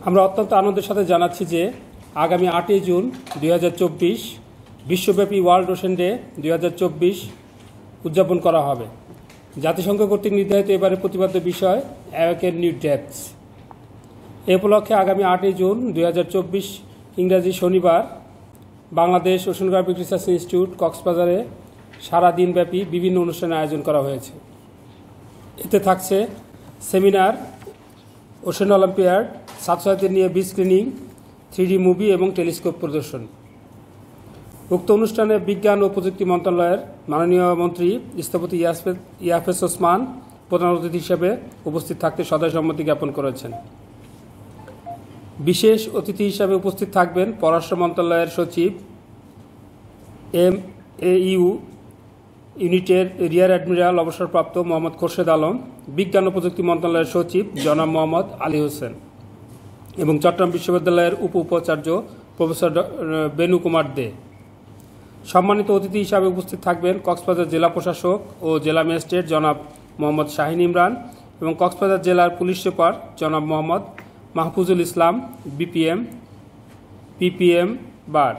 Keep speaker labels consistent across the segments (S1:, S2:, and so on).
S1: আমরা অত্যন্ত আনন্দের সাথে জানাচ্ছি যে আগামী 8ই জুন 2024 বিশ্বব্যাপী ওয়ার্ল্ড ওশেন ডে 2024 উদযাপন করা হবে। জাতিসংঘ কর্তৃক নির্ধারিত এবারে প্রতিপাদ্য বিষয় অ্যাওয়েকেন নিউ ডেপথস। এ উপলক্ষে আগামী 8ই জুন 2024 ইংরাজি শনিবার বাংলাদেশ ওশেনোগ্রাফিক রিসার্চ ইনস্টিটিউট কক্সবাজারে সারাদিনব্যাপী বিভিন্ন অনুষ্ঠানের আয়োজন করা হয়েছে। এতে থাকছে সেমিনার, ওশেন অলিম্পিয়াড, ছাত্রছাত্রীদের নিয়ে বিচ ক্লিনিং, 3D মুভি এবং টেলিস্কোপ প্রদর্শন। উক্ত অনুষ্ঠানে বিজ্ঞান ও প্রযুক্তি মন্ত্রণালয়ের মাননীয় মন্ত্রী স্থপতি ইয়াফেস ওসমান প্রধান অতিথি হিসেবে উপস্থিত থাকতে সদয় সম্মতি জ্ঞাপন করেছেন। বিশেষ অতিথি হিসাবে উপস্থিত থাকবেন পররাষ্ট্র মন্ত্রণালয়ের সচিব MAU ইউনিটের রিয়ার অ্যাডমিরাল অবসরপ্রাপ্ত মোহাম্মদ খোরশেদ আলম, বিজ্ঞান ও প্রযুক্তি মন্ত্রণালয়ের সচিব জনাব মোহাম্মদ আলী হোসেন এবং চট্টগ্রাম বিশ্ববিদ্যালয়ের উপাচার্য প্রফেসর বেনু কুমার দে। সম্মানিত অতিথি হিসাবে উপস্থিত থাকবেন কক্সবাজার জেলা প্রশাসক ও জেলা ম্যাজিস্ট্রেট জনাব মোহাম্মদ শাহিন ইমরান এবং কক্সবাজার জেলার পুলিশ সুপার জনাব মোহাম্মদ মাহফুজুল ইসলাম BPM PPM বার।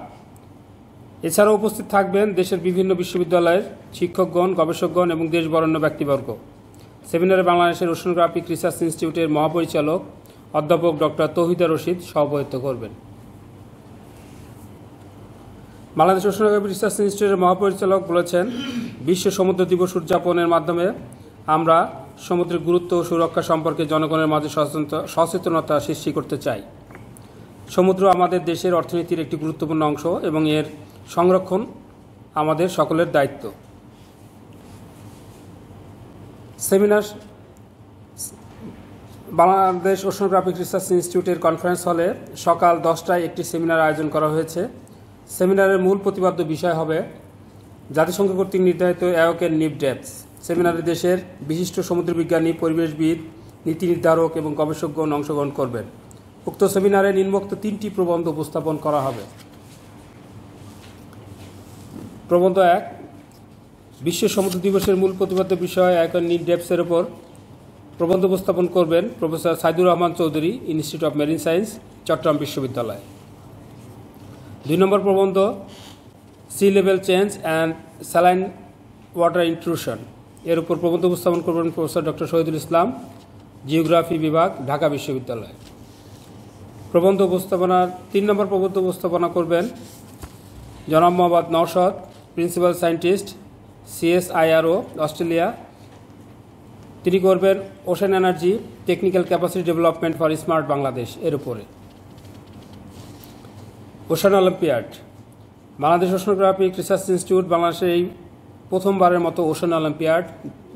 S1: এছাড়াও উপস্থিত থাকবেন দেশের বিভিন্ন বিশ্ববিদ্যালয়ের শিক্ষকগণ, গবেষকগণ এবং দেশ বরেণ্য ব্যক্তিবর্গ। সেমিনারে বাংলাদেশের ওশেনোগ্রাফিক রিসার্চ ইনস্টিটিউটের মহাপরিচালক অধ্যাপক ডক্টর তৌহিদা রশিদ সভাপতিত্ব করবেন। বাংলাদেশ ওশেনোগ্রাফিক রিসার্চ ইনস্টিটিউটের মহাপরিচালক বলেছেন, বিশ্ব সমুদ্র দিবস উদযাপনের মাধ্যমে আমরা সমুদ্রের গুরুত্ব ও সুরক্ষা সম্পর্কে জনগণের মাঝে সচেতনতা সৃষ্টি করতে চাই। সমুদ্র আমাদের দেশের অর্থনীতির একটি গুরুত্বপূর্ণ অংশ এবং এর সংরক্ষণ আমাদের সকলের দায়িত্ব। সেমিনার বাংলাদেশ ওশেনোগ্রাফিক রিসার্চ ইনস্টিটিউটের কনফারেন্স হলে সকাল 10টায় একটি সেমিনার আয়োজন করা হয়েছে। সেমিনারের মূল প্রতিপাদ্য বিষয় হবে জাতিসংঘ কর্তৃক নির্ধারিত অ্যাওয়েকেন নিউ ডেপথস। সেমিনারে দেশের বিশিষ্ট সমুদ্রবিজ্ঞানী, পরিবেশবিদ, নীতি নির্ধারক এবং গবেষকগণ অংশগ্রহণ করবেন। উক্ত সেমিনারে নিম্নোক্ত 3টি প্রবন্ধ উপস্থাপন করা হবে। প্রবন্ধ 1, বিশ্ব সমুদ্র দিবসের মূল প্রতিপাদ্য বিষয় অ্যাওয়েকেন নিউ ডেপথসের উপর প্রবন্ধ উপস্থাপন করবেন professor Saidur Rahman Chowdhury, institute of marine science, Chittagong বিশ্ববিদ্যালয়। 2 নম্বর প্রবন্ধ, sea level change and saline water intrusion, এর উপর প্রবন্ধ উপস্থাপন করবেন professor doctor Shahidul Islam, geography বিভাগ, ঢাকা বিশ্ববিদ্যালয়। প্রবন্ধ উপস্থাপনার 3 নম্বর প্রবন্ধ উপস্থাপনা করবেন জনাব Mohammad Naushad, principal scientist, CSIRO, Australia. তিনি করবেন ocean energy technical capacity development for smart Bangladesh এর উপরে। Ocean olympiad, Bangladesh ওশেনোগ্রাফিক research institute বাংলাদেশে এই প্রথমবারের মতো ওশেন অলিম্পিয়াড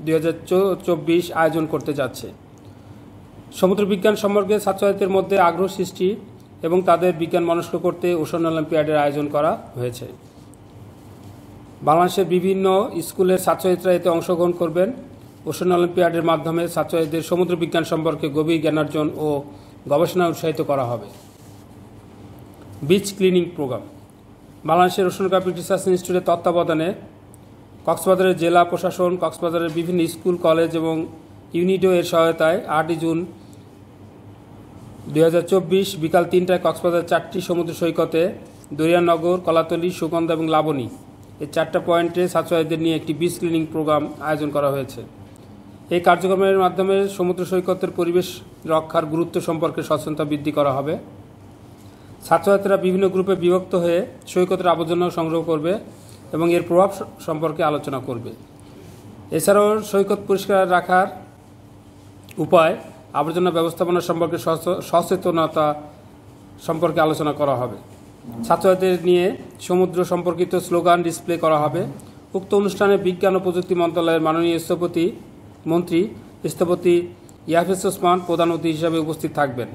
S1: 2024 আয়োজন করতে যাচ্ছে। সমুদ্র বিজ্ঞান সম্পর্কে ছাত্রছাত্রীদের মধ্যে আগ্রহ সৃষ্টি এবং তাদের বিজ্ঞান মনস্ক করতে ওশেন অলিম্পিয়াডের আয়োজন করা হয়েছে। বাংলাদেশের বিভিন্ন স্কুলের ছাত্রছাত্রীরা এতে অংশগ্রহণ করবেন। ওশেন অলিম্পিয়াডের মাধ্যমে ছাত্রছাত্রীদের সমুদ্র বিজ্ঞান সম্পর্কে গভীর জ্ঞানার্জন ও গবেষণা উৎসাহিত করা হবে। বিচ ক্লিনিং প্রোগ্রাম, বাংলাদেশের ওশেনোগ্রাফিক রিসার্চ ইনস্টিটিউটের তত্ত্বাবধানে কক্সবাজারের জেলা প্রশাসন, কক্সবাজারের বিভিন্ন স্কুল, কলেজ এবং ইউনিটও এর সহায়তায় 8ই জুন 2024 বিকাল 3টায় কক্সবাজার 4টি সমুদ্র সৈকতে দরিয়ানগর, কলাতলী, সুগন্ধা এবং লাবণী এই 4টা পয়েন্টে ছাত্রছাত্রীদের নিয়ে একটি বিচ ক্লিনিং প্রোগ্রাম আয়োজন করা হয়েছে। এই কার্যক্রমের মাধ্যমে সমুদ্র সৈকতের পরিবেশ রক্ষার গুরুত্ব সম্পর্কে সচেতনতা বৃদ্ধি করা হবে। ছাত্রছাত্রীরা বিভিন্ন গ্রুপে বিভক্ত হয়ে সৈকতের আবর্জনা সংগ্রহ করবে এবং এর প্রভাব সম্পর্কে আলোচনা করবে। এছাড়াও সৈকত পরিষ্কার রাখার উপায়, আবর্জনা ব্যবস্থাপনা সম্পর্কে সচেতনতা সম্পর্কে আলোচনা করা হবে। ছাত্রছাত্রীদের নিয়ে সমুদ্র সম্পর্কিত স্লোগান ডিসপ্লে করা হবে। উক্ত অনুষ্ঠানে বিজ্ঞান ও প্রযুক্তি মন্ত্রণালয়ের মাননীয় মন্ত্রী স্থপতি ইয়াফেস ওসমান প্রধান অতিথি হিসাবে উপস্থিত থাকবেন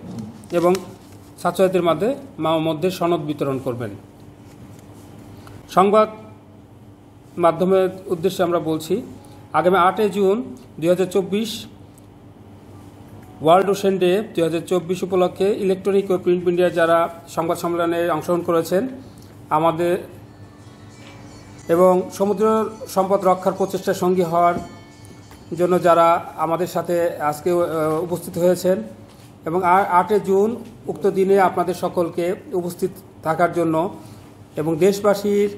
S1: এবং ছাত্রছাত্রীদের মধ্যে সনদ বিতরণ করবেন। সংবাদ মাধ্যমের উদ্দেশ্যে আমরা বলছি, আগামী 8ই জুন 2024 ওয়ার্ল্ড ওশেন ডে 2024 উপলক্ষে ইলেকট্রনিক ও প্রিন্ট মিডিয়া যারা সংবাদ সম্মেলনে অংশগ্রহণ করেছেন আমাদের এবং সমুদ্র সম্পদ রক্ষার প্রচেষ্টার সঙ্গী হওয়ার জন্য যারা আমাদের সাথে আজকে উপস্থিত হয়েছেন এবং 8 জুন উক্ত দিনে আপনাদের সকলকে উপস্থিত থাকার জন্য এবং দেশবাসীর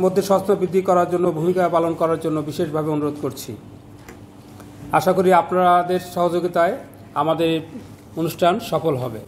S1: মধ্যে সচেতনতা বৃদ্ধি করার জন্য ভূমিকা পালন করার জন্য বিশেষভাবে অনুরোধ করছি। আশা করি আপনাদের সহযোগিতায় আমাদের অনুষ্ঠান সফল হবে।